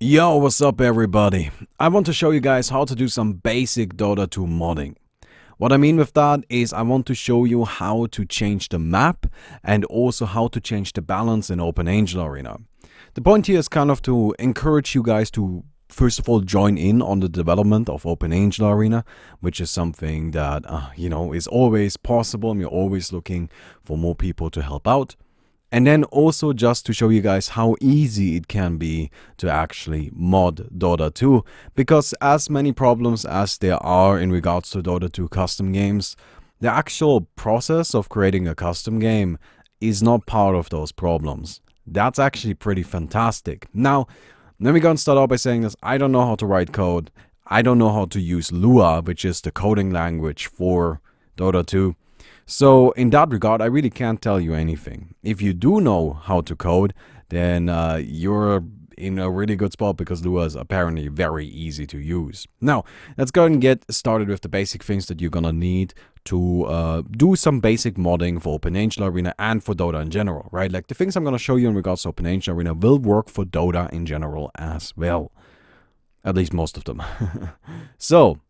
Yo, what's up everybody? I want to show you guys how to do some basic Dota 2 modding. What I mean with that is I want to show you how to change the map and also how to change the balance in Open Angel Arena. The point here is kind of to encourage you guys to first of all join in on the development of Open Angel Arena, which is something that, is always possible and we're always looking for more people to help out. And then also just to show you guys how easy it can be to actually mod Dota 2. Because as many problems as there are in regards to Dota 2 custom games, the actual process of creating a custom game is not part of those problems. That's actually pretty fantastic. Now, let me go and start out by saying this. I don't know how to write code. I don't know how to use Lua, which is the coding language for Dota 2. So in that regard, I really can't tell you anything. If you do know how to code, then you're in a really good spot because Lua is apparently very easy to use. Now, let's go and get started with the basic things that you're gonna need to do some basic modding for Open Angel Arena and for Dota in general, right? Like the things I'm gonna show you in regards to Open Angel Arena will work for Dota in general as well. At least most of them. So,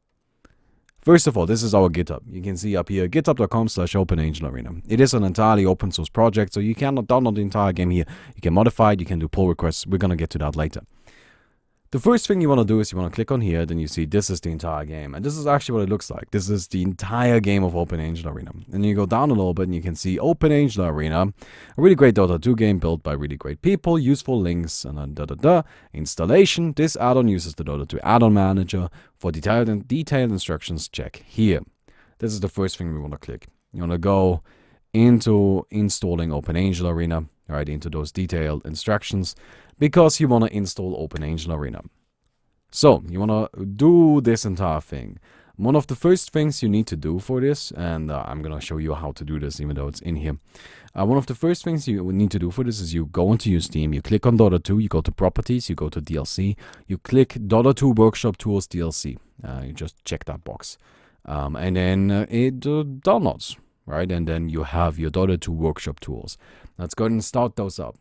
first of all, this is our GitHub. You can see up here, github.com/OpenAngelArena. It is an entirely open source project, so you cannot download the entire game here. You can modify it, you can do pull requests. We're going to get to that later. The first thing you want to do is you want to click on here, then you see this is the entire game. And this is actually what it looks like. This is the entire game of Open Angel Arena. And then you go down a little bit and you can see Open Angel Arena, a really great Dota 2 game built by really great people, useful links, and then installation. This add-on uses the Dota 2 add-on manager. For detailed instructions, check here. This is the first thing we want to click. You want to go into installing Open Angel Arena, right, into those detailed instructions, because you want to install Open Angel Arena. So, you want to do this entire thing. One of the first things you need to do for this, and I'm going to show you how to do this even though it's in here. One of the first things you need to do for this is you go into your Steam, you click on Dota 2, you go to Properties, you go to DLC, you click Dota 2 Workshop Tools DLC. You just check that box. And then it downloads, right? And then you have your Dota 2 Workshop Tools. Let's go ahead and start those up.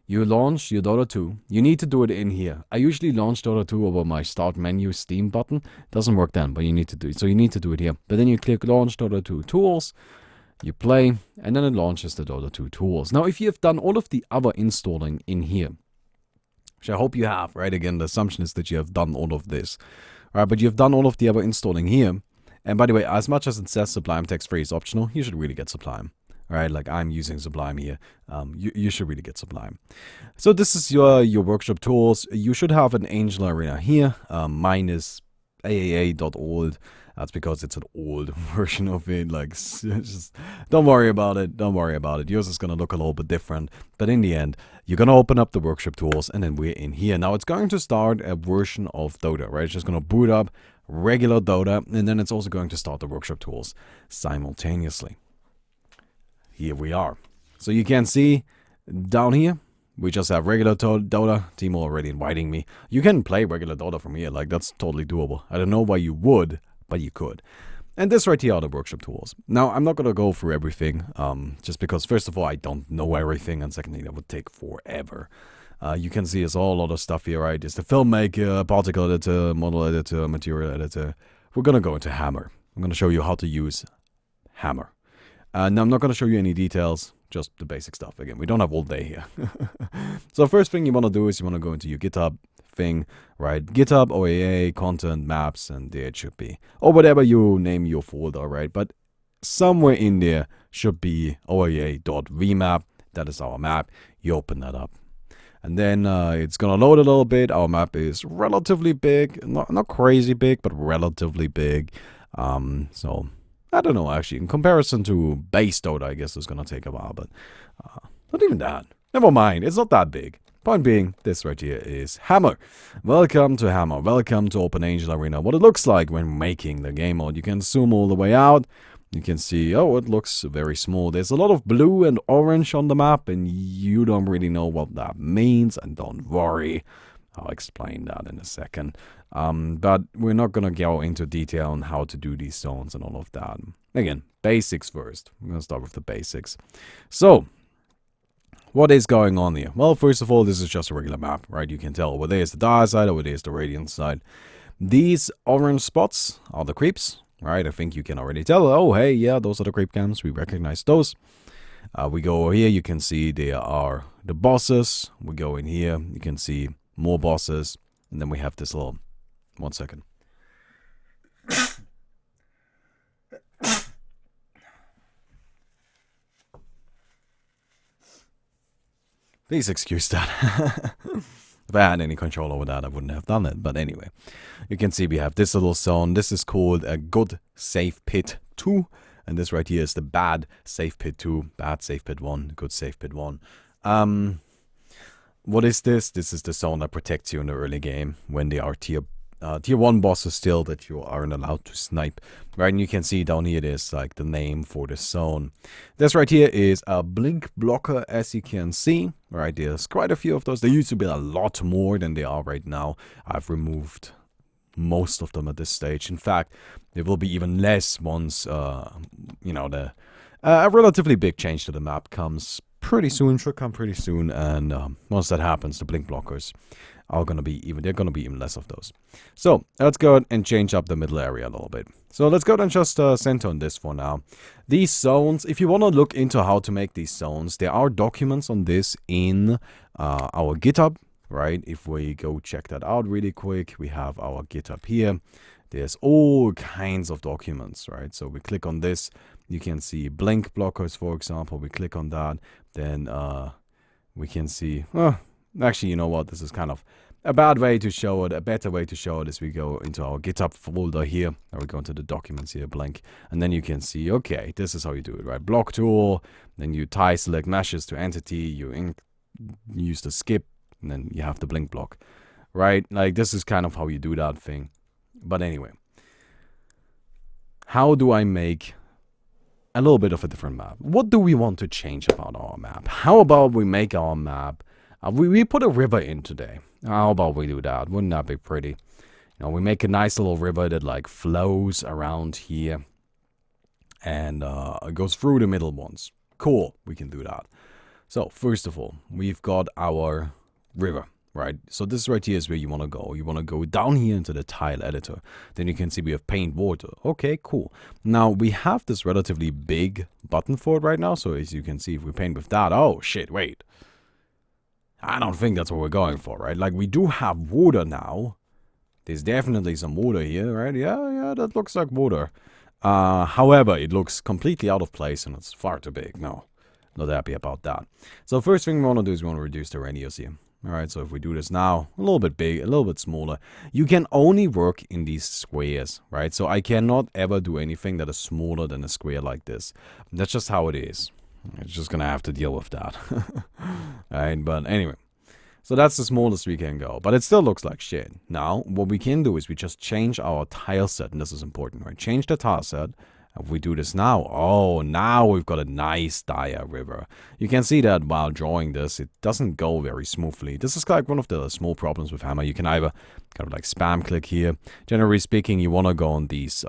You launch your Dota 2. You need to do it in here. I usually launch Dota 2 over my Start Menu Steam button. Doesn't work then, but you need to do it. So you need to do it here. But then you click Launch Dota 2 Tools. You play, and then it launches the Dota 2 Tools. Now, if you have done all of the other installing in here, which I hope you have, right? Again, the assumption is that you have done all of this. Right, but you've done all of the other installing here. And by the way, as much as it says Sublime Text Free is optional, you should really get Sublime. Right, like I'm using Sublime here. You should really get Sublime. So this is your workshop tools. You should have an Angel Arena here. Mine is AAA.old. That's because it's an old version of it. Like, just don't worry about it. Don't worry about it. Yours is gonna look a little bit different. But in the end, you're gonna open up the workshop tools, and then we're in here. Now it's going to start a version of Dota, right? It's just gonna boot up regular Dota, and then it's also going to start the workshop tools simultaneously. Here we are. So you can see down here, we just have regular Dota. Timo already inviting me. You can play regular Dota from here. Like, that's totally doable. I don't know why you would, but you could. And this right here are the workshop tools. Now, I'm not going to go through everything, just because, first of all, I don't know everything, and secondly, that would take forever. You can see it's all a lot of stuff here, right? It's the filmmaker, particle editor, model editor, material editor. We're going to go into Hammer. I'm going to show you how to use Hammer. Now, I'm not going to show you any details, just the basic stuff. Again, we don't have all day here. So first thing you want to do is you want to go into your GitHub thing, right? GitHub, OAA, content, maps, and there it should be. Or whatever you name your folder, right? But somewhere in there should be OAA.vmap. That is our map. You open that up. And then it's going to load a little bit. Our map is relatively big. Not crazy big, but relatively big. So I don't know, actually. In comparison to base Dota, I guess it's going to take a while, but not even that. Never mind, it's not that big. Point being, this right here is Hammer. Welcome to Hammer. Welcome to Open Angel Arena. What it looks like when making the game mode. You can zoom all the way out. You can see, oh, it looks very small. There's a lot of blue and orange on the map, and you don't really know what that means, and don't worry. I'll explain that in a second. But we're not going to go into detail on how to do these zones and all of that. Again, basics first. We're going to start with the basics. So, What is going on here? Well, first of all, this is just a regular map, right? You can tell over there is the dark side, over there is the radiant side. These orange spots are the creeps, right? I think you can already tell. Oh, hey, yeah, those are the creep camps. We recognize those. We go over here. You can see there are the bosses. We go in here. You can see more bosses. And then we have this little... 1 second. Please excuse that. If I had any control over that, I wouldn't have done it. But anyway, you can see we have this little zone. This is called a good safe pit 2. And this right here is the bad safe pit 2, bad safe pit 1, good safe pit 1. What is this? This is the zone that protects you in the early game when they are tier 1 bosses still that you aren't allowed to snipe. Right, and you can see down here there's like the name for the zone. This right here is a blink blocker, as you can see. Right, there's quite a few of those. There used to be a lot more than they are right now. I've removed most of them at this stage. In fact, there will be even less once, you know, a relatively big change to the map comes pretty soon, should come pretty soon, and once that happens, the blink blockers are going to be even less of those. So let's go ahead and change up the middle area a little bit. So let's go ahead and just center on this for now. These zones, if you want to look into how to make these zones, there are documents on this in our GitHub, right? If we go check that out really quick, we have our GitHub here. There's all kinds of documents, right? So we click on this, you can see blink blockers, for example. We click on that, then we can see, actually, you know what? This is kind of a bad way to show it. A better way to show it is we go into our GitHub folder here, or we go into the documents here, blank, and then you can see, okay, this is how you do it, right? Block tool, then you tie select meshes to entity, you use the skip, and then you have the blink block, right? Like, this is kind of how you do that thing. But anyway, how do I make a little bit of a different map? What do we want to change about our map? How about we make our map, we put a river in today. How about we do that? Wouldn't that be pretty? You know, we make a nice little river that like flows around here and it goes through the middle ones. Cool, we can do that. So first of all, we've got our river, right? So this right here is where you want to go. You want to go down here into the tile editor. Then you can see we have paint water. Okay, cool. Now we have this relatively big button for it right now. So as you can see, if we paint with that, oh shit, wait. I don't think that's what we're going for, right? Like, we do have water now. There's definitely some water here, right? Yeah, that looks like water. However, it looks completely out of place and it's far too big. No, not happy about that. So first thing we want to do is we want to reduce the radius here. All right, so if we do this now, a little bit big, a little bit smaller. You can only work in these squares, right? So I cannot ever do anything that is smaller than a square like this. That's just how it is. It's just gonna have to deal with that. Alright, but anyway. So that's the smallest we can go. But it still looks like shit. Now, what we can do is we just change our tile set. And this is important, right? Change the tile set. If we do this now, oh, now we've got a nice dire river. You can see that while drawing this, it doesn't go very smoothly. This is like one of the small problems with Hammer. You can either kind of like spam click here. Generally speaking, you want to go on these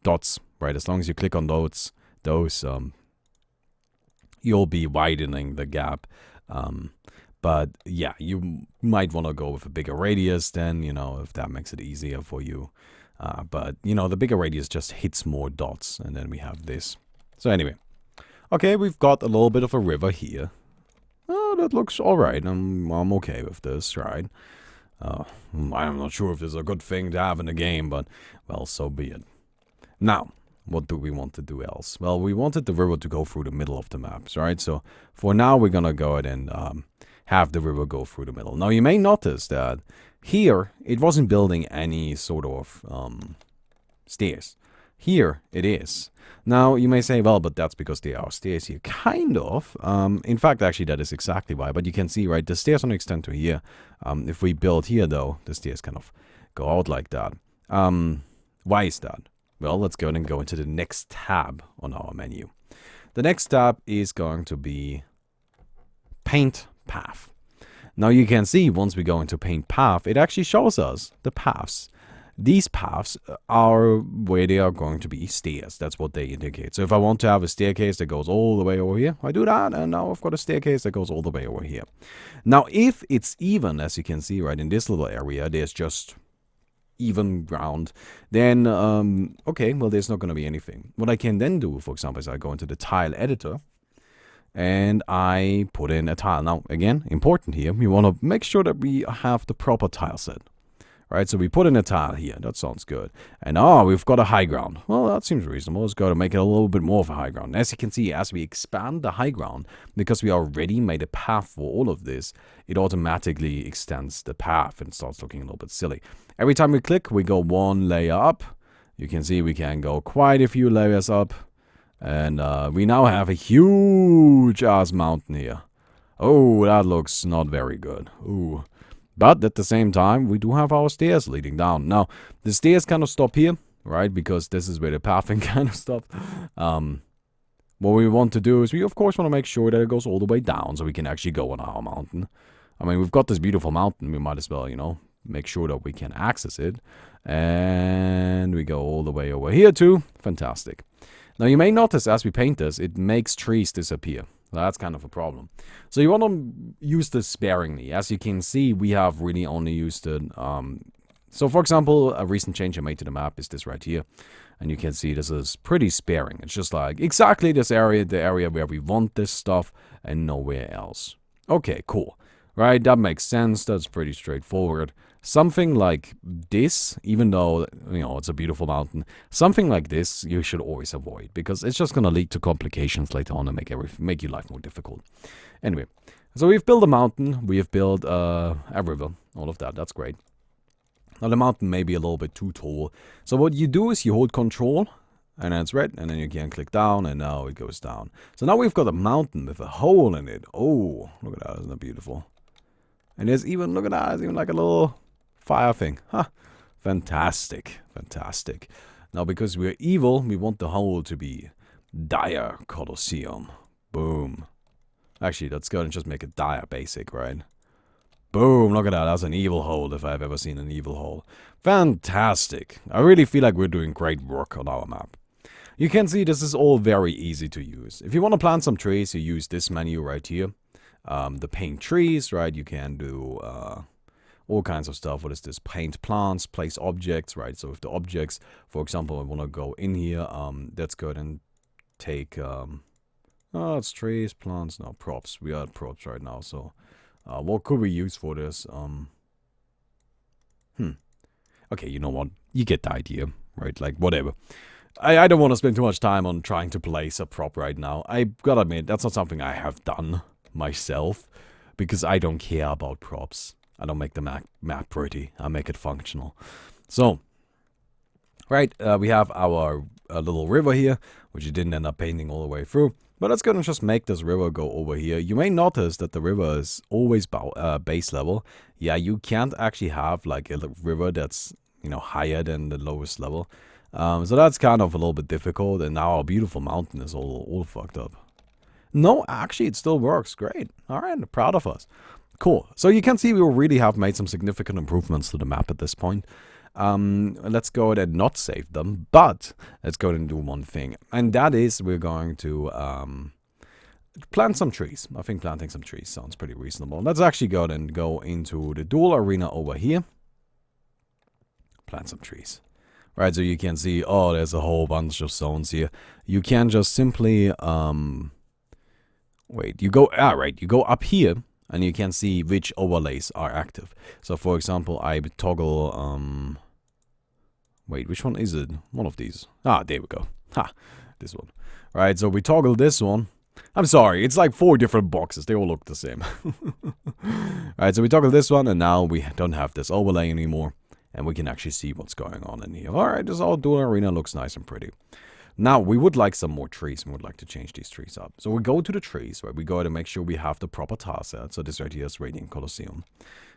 dots, right? As long as you click on those you'll be widening the gap. But yeah, you might want to go with a bigger radius then, you know, if that makes it easier for you. But, you know, the bigger radius just hits more dots. And then we have this. So anyway. Okay, we've got a little bit of a river here. Oh, that looks alright. I'm okay with this, right? I'm not sure if this is a good thing to have in the game, but, well, so be it. Now, what do we want to do else? Well, we wanted the river to go through the middle of the maps, right? So for now, we're going to go ahead and have the river go through the middle. Now, you may notice that here, it wasn't building any sort of stairs. Here, it is. Now, you may say, well, but that's because there are stairs here. Kind of. In fact, actually, that is exactly why. But you can see, right, the stairs only extend to here. If we build here, though, the stairs kind of go out like that. Why is that? Well, let's go ahead and go into the next tab on our menu. The next tab is going to be Paint Path. Now you can see once we go into Paint Path, it actually shows us the paths. these paths are where they are going to be stairs. That's what they indicate. So if I want to have a staircase that goes all the way over here, I do that, and now I've got a staircase that goes all the way over here. Now, if it's even, as you can see right in this little area, there's just even ground, then, okay, well, there's not going to be anything. What I can then do, for example, is I go into the tile editor, and I put in a tile. Now, again, important here, we want to make sure that we have the proper tile set. Right, so we put in a tile here. That sounds good. And we've got a high ground. Well, that seems reasonable. Let's go to make it a little bit more of a high ground. As you can see, as we expand the high ground, because we already made a path for all of this, it automatically extends the path and starts looking a little bit silly. Every time we click, we go one layer up. You can see we can go quite a few layers up. And we now have a huge ass mountain here. Oh, that looks not very good. Ooh. But at the same time, we do have our stairs leading down. Now, the stairs kind of stop here, right? Because this is where the pathing kind of stops. What we want to do is we, of course, want to make sure that it goes all the way down so we can actually go on our mountain. I mean, we've got this beautiful mountain. We might as well, you know, make sure that we can access it. And we go all the way over here too. Fantastic. Now, you may notice as we paint this, it makes trees disappear. That's kind of a problem. So you want to use this sparingly. As you can see, we have really only used it. So for example, a recent change I made to the map is this right here. And you can see this is pretty sparing. It's just like exactly this area, the area where we want this stuff and nowhere else. Okay, cool. Right, that makes sense. That's pretty straightforward. Something like this, even though, you know, it's a beautiful mountain, something like this you should always avoid, because it's just going to lead to complications later on and make your life more difficult. Anyway, so we've built a mountain, we have built a river, all of that, that's great. Now the mountain may be a little bit too tall, so what you do is you hold control, and then it's red, and then you can click down, and now it goes down. So now we've got a mountain with a hole in it. Oh, look at that, isn't that beautiful? And there's even, look at that, there's even like a little fire thing. Huh. Fantastic. Fantastic. Now, because we're evil, we want the hole to be Dire Colosseum. Boom. Actually, let's go and just make it Dire Basic, right? Boom. Look at that. That's an evil hole if I've ever seen an evil hole. Fantastic. I really feel like we're doing great work on our map. You can see this is all very easy to use. If you want to plant some trees, you use this menu right here. The paint trees, right? You can do all kinds of stuff. What is this? Paint plants, place objects, right? So if the objects, for example, I want to go in here, let's go ahead and take, it's trees, plants, no, props. We are at props right now, so what could we use for this? Okay, you know what? You get the idea, right? Like, whatever. I don't want to spend too much time on trying to place a prop right now. I gotta admit, that's not something I have done myself, because I don't care about props. I don't make the map pretty. I make it functional. So, right, we have our little river here, which you didn't end up painting all the way through. But let's go and just make this river go over here. You may notice that the river is always base level. Yeah, you can't actually have like a river that's, you know, higher than the lowest level. So that's kind of a little bit difficult. And now our beautiful mountain is all fucked up. No, actually, it still works. Great. All right, proud of us. Cool. So you can see we really have made some significant improvements to the map at this point. Let's go ahead and not save them, but let's go ahead and do one thing. And that is we're going to plant some trees. I think planting some trees sounds pretty reasonable. Let's actually go ahead and go into the dual arena over here. Plant some trees. Right, so you can see, oh, there's a whole bunch of zones here. You can just simply, wait, you go, you go up here. And you can see which overlays are active. So, for example, I toggle, wait, which one is it? One of these. Ah, there we go. Ha, this one. Right, so we toggle this one. I'm sorry, it's like 4 different boxes. They all look the same. Alright, so we toggle this one, and now we don't have this overlay anymore. And we can actually see what's going on in here. Alright, this whole dual arena looks nice and pretty. Now, we would like some more trees. We would like to change these trees up. So we go to the trees, right? We go to make sure we have the proper tile set. So this right here is Radiant Colosseum.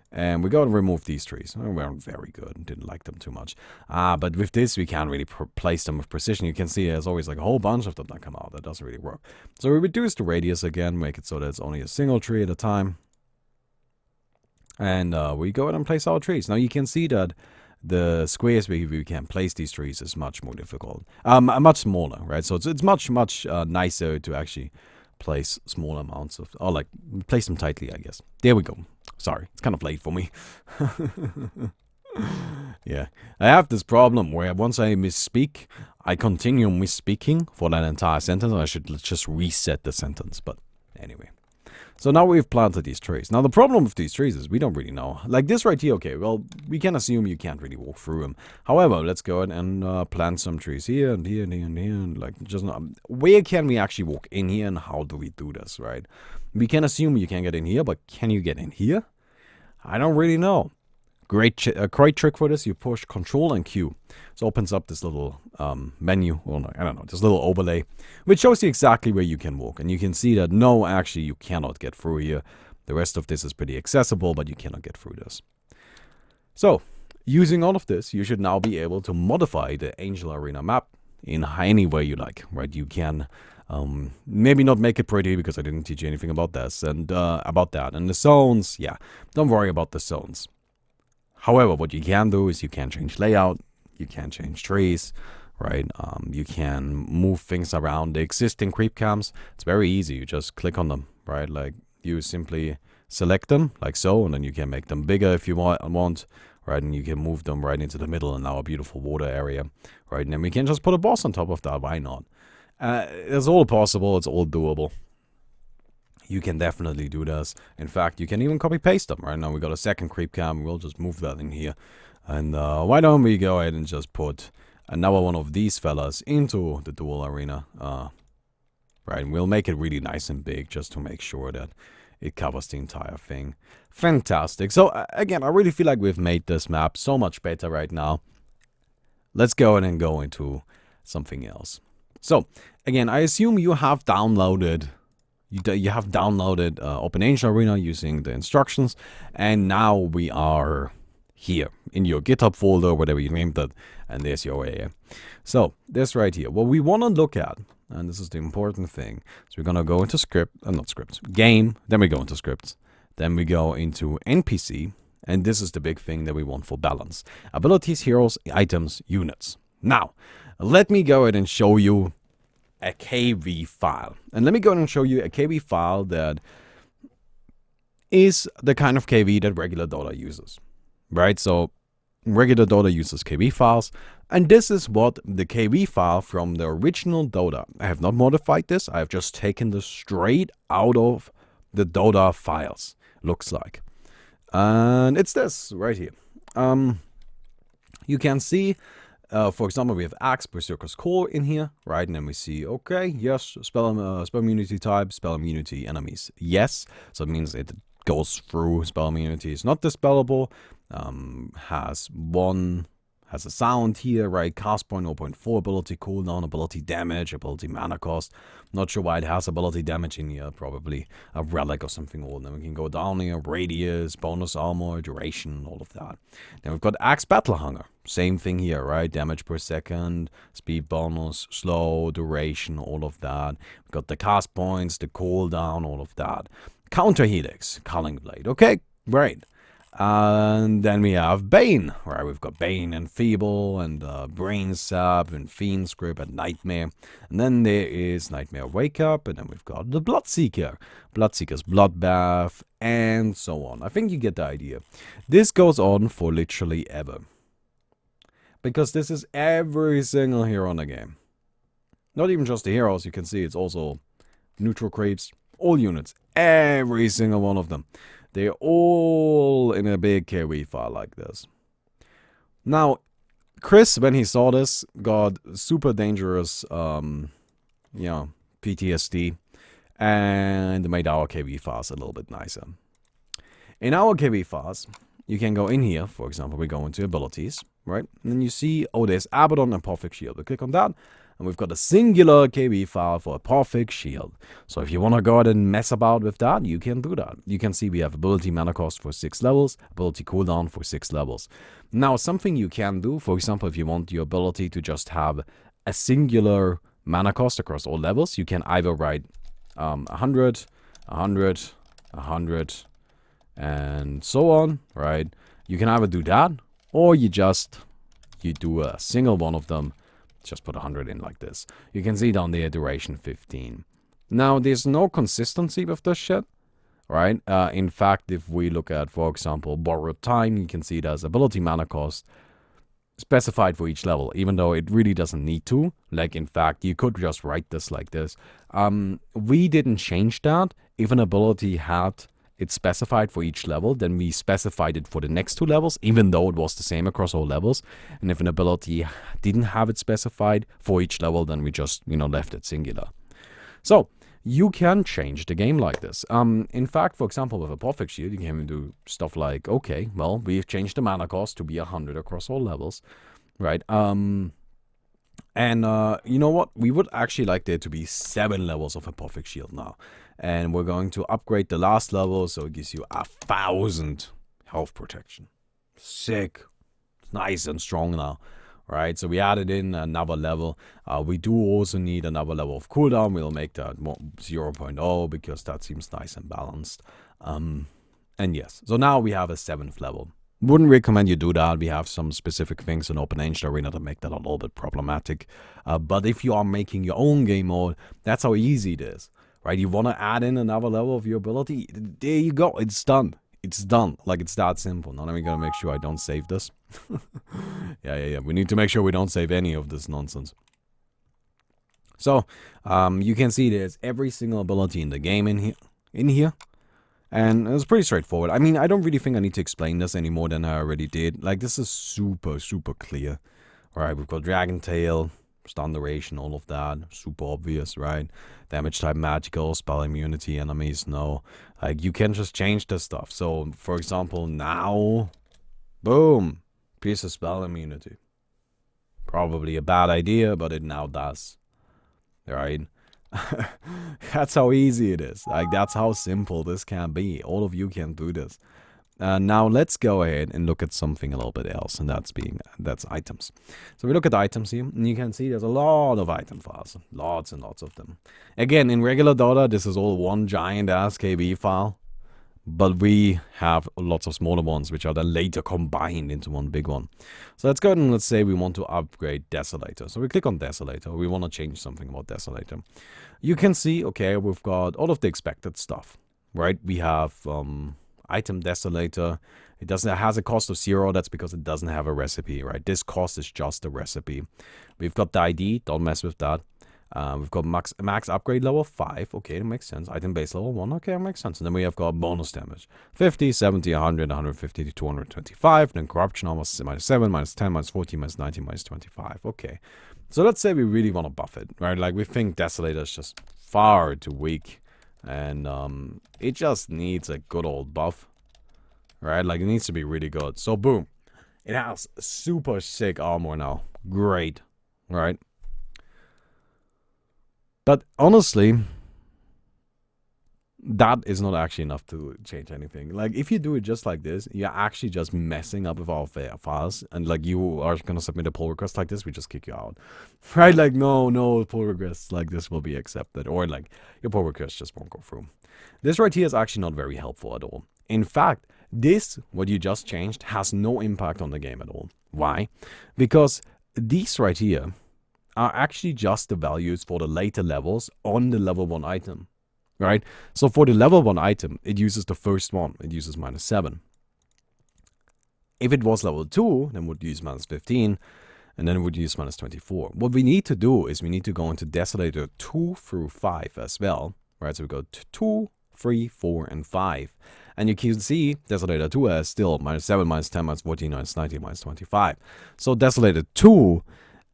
And we go and remove these trees. We weren't very good. Didn't like them too much. But with this, we can't really place them with precision. You can see there's always like a whole bunch of them that come out. That doesn't really work. So we reduce the radius again. Make it so that it's only a single tree at a time. And we go ahead and place our trees. Now, you can see that the squares where we can place these trees is much more difficult. Much smaller, right? So it's much nicer to actually place small amounts of, or like place them tightly, I guess. There we go. Sorry, it's kind of late for me. Yeah, I have this problem where once I misspeak, I continue misspeaking for that entire sentence. I should just reset the sentence, but anyway. So now we've planted these trees. Now the problem with these trees is we don't really know. Like this right here, okay, well, we can assume you can't really walk through them. However, let's go ahead and plant some trees here and here and here and here. And like, just where can we actually walk in here and how do we do this, right? We can assume you can get in here, but can you get in here? I don't really know. Great trick for this, you push Control and Q. So it opens up this little menu, well, no, I don't know, this little overlay, which shows you exactly where you can walk. And you can see that, no, actually, you cannot get through here. The rest of this is pretty accessible, but you cannot get through this. So, using all of this, you should now be able to modify the Angel Arena map in any way you like, right? You can maybe not make it pretty because I didn't teach you anything about this and about that. And the zones, yeah, don't worry about the zones. However, what you can do is you can change layout, you can change trees, right? You can move things around the existing creep cams. It's very easy. You just click on them, right? Like you simply select them like so, and then you can make them bigger if you want, right? And you can move them right into the middle in our beautiful water area, right? And then we can just put a boss on top of that. Why not? It's all possible. It's all doable. You can definitely do this. In fact, you can even copy paste them. Right now we got a second creep cam. We'll just move that in here. And why don't we go ahead and just put another one of these fellas into the dual arena. Right, and we'll make it really nice and big just to make sure that it covers the entire thing. Fantastic. So again, I really feel like we've made this map so much better right now. Let's go ahead and go into something else. So again, I assume you have downloaded Open Angel Arena using the instructions, and now we are here in your GitHub folder, whatever you named it, and there's your OAA. So this right here, what we want to look at, and this is the important thing, so we're gonna go into game, then we go into scripts, then we go into NPC, and this is the big thing that we want for balance: abilities, heroes, items, units. Now, let me go ahead and show you a KV file. And let me go ahead and show you a KV file that is the kind of KV that regular Dota uses, right? So regular Dota uses KV files, and this is what the KV file from the original Dota. I have not modified this. I have just taken this straight out of the Dota files. Looks like. And it's this right here. You can see for example, we have Axe, Berserker's Core in here, right? And then we see, okay, yes, spell immunity type, spell immunity enemies. Yes, so it means it goes through spell immunity. It's not dispellable. Has a sound here, right? Cast point 0.4, ability cooldown, ability damage, ability mana cost. Not sure why it has ability damage in here. Probably a relic or something old. Then we can go down here, radius, bonus armor, duration, all of that. Then we've got Axe Battle Hunger. Same thing here, right? Damage per second, speed bonus, slow, duration, all of that. We've got the cast points, the cooldown, all of that. Counter Helix, Culling Blade. Okay, great. And then we have Bane, right? We've got Bane and Feeble and Brain Sap and Fiend's Grip and Nightmare. And then there is Nightmare Wake Up, and then we've got the Bloodseeker, Bloodseeker's Bloodbath, and so on. I think you get the idea. This goes on for literally ever, because this is every single hero in the game. Not even just the heroes, you can see it's also neutral creeps, all units, every single one of them. They're all in a big KV file like this. Now, Chris, when he saw this, got super dangerous, PTSD, and made our KV files a little bit nicer. In our KV files, you can go in here, for example, we go into abilities, right? And then you see, oh, there's Abaddon and Perfect Shield. We click on that, and we've got a singular KV file for a Perfect Shield. So if you want to go ahead and mess about with that, you can do that. You can see we have ability mana cost for 6 levels, ability cooldown for 6 levels. Now, something you can do, for example, if you want your ability to just have a singular mana cost across all levels, you can either write 100, 100, 100, and so on, right? You can either do that, or you do a single one of them, just put 100 in like this. You can see down there duration 15. Now there's no consistency with this shit, right? In fact, if we look at, for example, borrowed time, you can see there's ability mana cost specified for each level, even though it really doesn't need to. Like, in fact, you could just write this like this. We didn't change that. If an ability had it specified for each level, then we specified it for the next two levels, even though it was the same across all levels. And if an ability didn't have it specified for each level, then we just, left it singular. So you can change the game like this. In fact, for example, with a perfect shield, you can do stuff like, okay, well, we've changed the mana cost to be 100 across all levels, right? And you know what? We would actually like there to be 7 levels of a perfect shield now. And we're going to upgrade the last level, so it gives you 1,000 health protection. Sick. It's nice and strong now. Right, so we added in another level. We do also need another level of cooldown. We'll make that 0.0 because that seems nice and balanced. And yes, so now we have a 7th level. Wouldn't recommend you do that. We have some specific things in Open Angel Arena that make that a little bit problematic. But if you are making your own game mode, that's how easy it is. Right, you want to add in another level of your ability? There you go. It's done. It's done. Like, it's that simple. Now let me make sure I don't save this. Yeah. We need to make sure we don't save any of this nonsense. So, you can see there's every single ability in the game in here. And it's pretty straightforward. I mean, I don't really think I need to explain this any more than I already did. Like, this is super, super clear. Alright, we've got Dragon Tail, stun duration, all of that. Super obvious, right? Damage type magical, spell immunity, enemies, no. Like, you can just change this stuff. So, for example, now, boom, piece of spell immunity. Probably a bad idea, but it now does. Right? That's how easy it is. Like, that's how simple this can be. All of you can do this. Now let's go ahead and look at something a little bit else, and that's items. So we look at items here, and you can see there's a lot of item files, lots and lots of them. Again, in regular Dota, this is all one giant ass KB file, but we have lots of smaller ones, which are then later combined into one big one. So let's go ahead and let's say we want to upgrade Desolator. So we click on Desolator. We want to change something about Desolator. You can see, okay, we've got all of the expected stuff, right? We have item Desolator. It has a cost of 0. That's because it doesn't have a recipe, right? This cost is just a recipe. We've got the ID. Don't mess with that. We've got max upgrade level 5. Okay, that makes sense. Item base level 1. Okay, that makes sense. And then we have got bonus damage. 50, 70, 100, 150 to 225. Then corruption almost -7, -10, -40, -90, -25. Okay. So let's say we really want to buff it, right? Like, we think Desolator is just far too weak. And it just needs a good old buff, right? Like, it needs to be really good. So boom, it has super sick armor now. Great, right? But honestly, that is not actually enough to change anything. Like, if you do it just like this, you're actually just messing up with our files. And like, you are gonna submit a pull request like this, we just kick you out, right? Like, no pull requests like this will be accepted, or like your pull request just won't go through. This right here is actually not very helpful at all. In fact, this, what you just changed, has no impact on the game at all. Why? Because these right here are actually just the values for the later levels on the level 1 item. Right? So for the level 1 item, it uses the first one. It uses -7. If it was level 2, then it would use -15, and then it would use -24. What we need to do is we need to go into Desolator 2 through 5 as well. Right? So we go to 2, 3, 4, and 5. And you can see Desolator 2 has still -7, -10, -14, -19, -25. So Desolator 2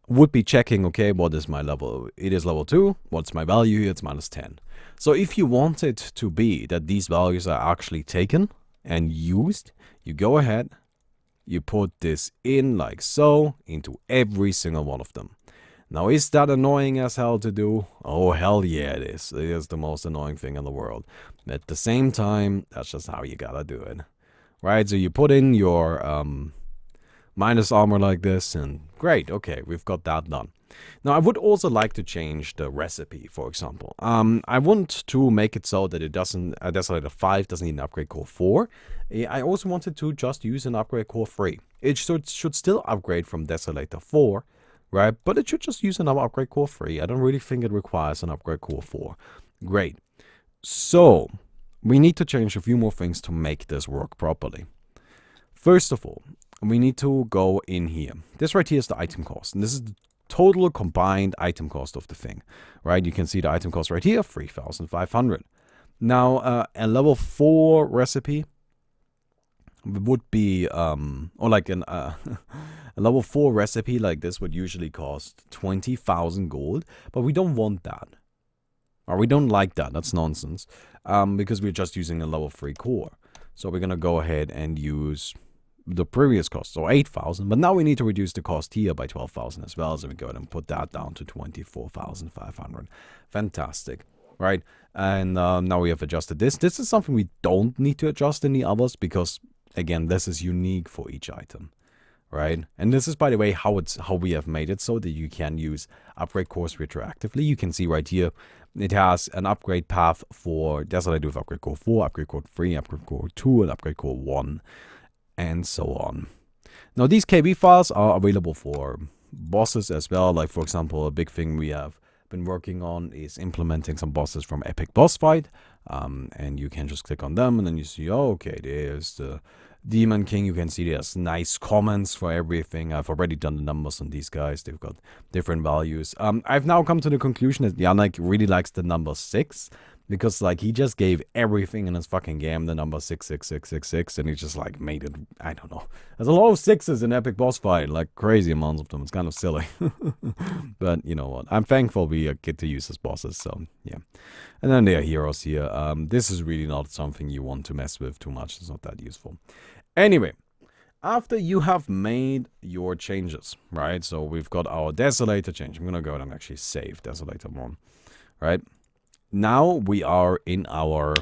would be checking, okay, what is my level? It is level 2. What's my value here? It's -10. So if you want it to be that these values are actually taken and used, you go ahead, you put this in like so into every single one of them. Now, is that annoying as hell to do? Oh, hell yeah, it is. It is the most annoying thing in the world. At the same time, that's just how you gotta do it. Right? So you put in your minus armor like this, and great, okay, we've got that done. Now, I would also like to change the recipe, for example. I want to make it so that it doesn't, Desolator 5 doesn't need an upgrade core 4. I also wanted to just use an upgrade core 3. It should still upgrade from Desolator 4, right? But it should just use another upgrade core 3. I don't really think it requires an upgrade core 4. Great. So, we need to change a few more things to make this work properly. First of all, we need to go in here. This right here is the item cost. And this is the total combined item cost of the thing, right? You can see the item cost right here, 3,500. Now, a level 4 recipe would be, or like a level 4 recipe like this would usually cost 20,000 gold, but we don't want that. Or we don't like that, that's nonsense, because we're just using a level 3 core. So we're gonna go ahead and use the previous cost, so 8,000, but now we need to reduce the cost here by 12,000 as well, so we go ahead and put that down to 24,500. Fantastic, right? And now we have adjusted this. This is something we don't need to adjust in the others, because, again, this is unique for each item, right? And this is, by the way, how we have made it so that you can use upgrade cores retroactively. You can see right here, it has an upgrade path for Desolator with upgrade core 4, upgrade core 3, upgrade core 2, and upgrade core 1. And so on. Now, these KB files are available for bosses as well. Like, for example, a big thing we have been working on is implementing some bosses from Epic Boss Fight. And you can just click on them, and then you see, oh, okay, there's the Demon King. You can see there's nice comments for everything. I've already done the numbers on these guys. They've got different values. I've now come to the conclusion that Yannick really likes the number 6. Because, like, he just gave everything in his fucking game the number 66666, and he just, like, made it, I don't know. There's a lot of 6s in Epic Boss Fight, like, crazy amounts of them. It's kind of silly. But, you know what, I'm thankful we get to use his bosses, so, yeah. And then there are heroes here. This is really not something you want to mess with too much. It's not that useful. Anyway, after you have made your changes, right? So, we've got our Desolator change. I'm gonna go ahead and actually save Desolator 1, right? Now we are in our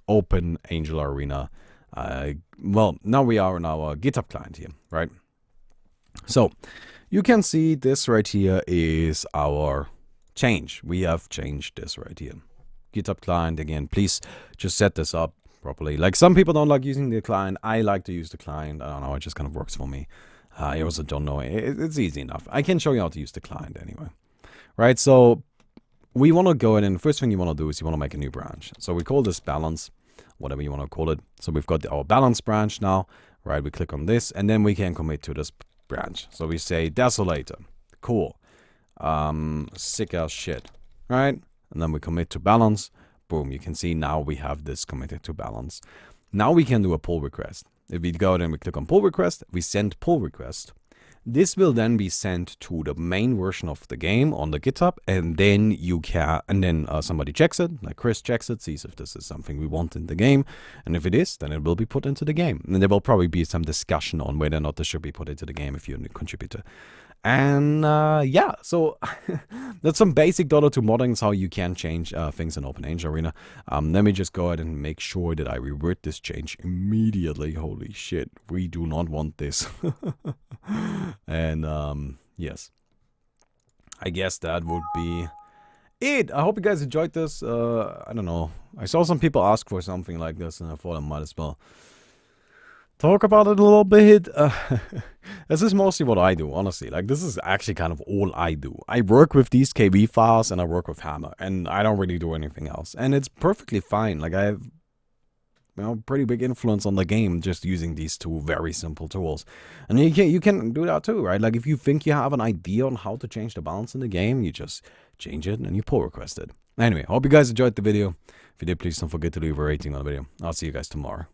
open Angel Arena. Well, now we are in our GitHub client here, right? So you can see this right here is our change. We have changed this right here. GitHub client, again, please just set this up properly. Like, some people don't like using the client. I like to use the client. I don't know, it just kind of works for me. I also don't know. It's easy enough. I can show you how to use the client anyway, right? So we want to go ahead, and the first thing you want to do is you want to make a new branch. So we call this balance, whatever you want to call it. So we've got our balance branch now, right? We click on this, and then we can commit to this branch. So we say Desolator, cool, sick as shit, right? And then we commit to balance. Boom, you can see now we have this committed to balance. Now we can do a pull request. If we go ahead and we click on pull request, we send pull request. This will then be sent to the main version of the game on the GitHub, and then you can, and then somebody checks it, like Chris checks it, sees if this is something we want in the game, and if it is, then it will be put into the game. And there will probably be some discussion on whether or not this should be put into the game if you're a contributor. And yeah, so that's some basic Dota 2 modding, how you can change things in Open Angel Arena. Let me just go ahead and make sure that I revert this change immediately. Holy shit, we do not want this. And yes, I guess that would be it. I hope you guys enjoyed this. I don't know, I saw some people ask for something like this, and I thought I might as well talk about it a little bit. This is mostly what I do, honestly. Like, this is actually kind of all I do. I work with these KB files, and I work with Hammer, and I don't really do anything else. And it's perfectly fine. Like, I have, you know, pretty big influence on the game just using these two very simple tools. And you can do that too, right? Like, if you think you have an idea on how to change the balance in the game, you just change it and you pull request it. Anyway, hope you guys enjoyed the video. If you did, please don't forget to leave a rating on the video. I'll see you guys tomorrow.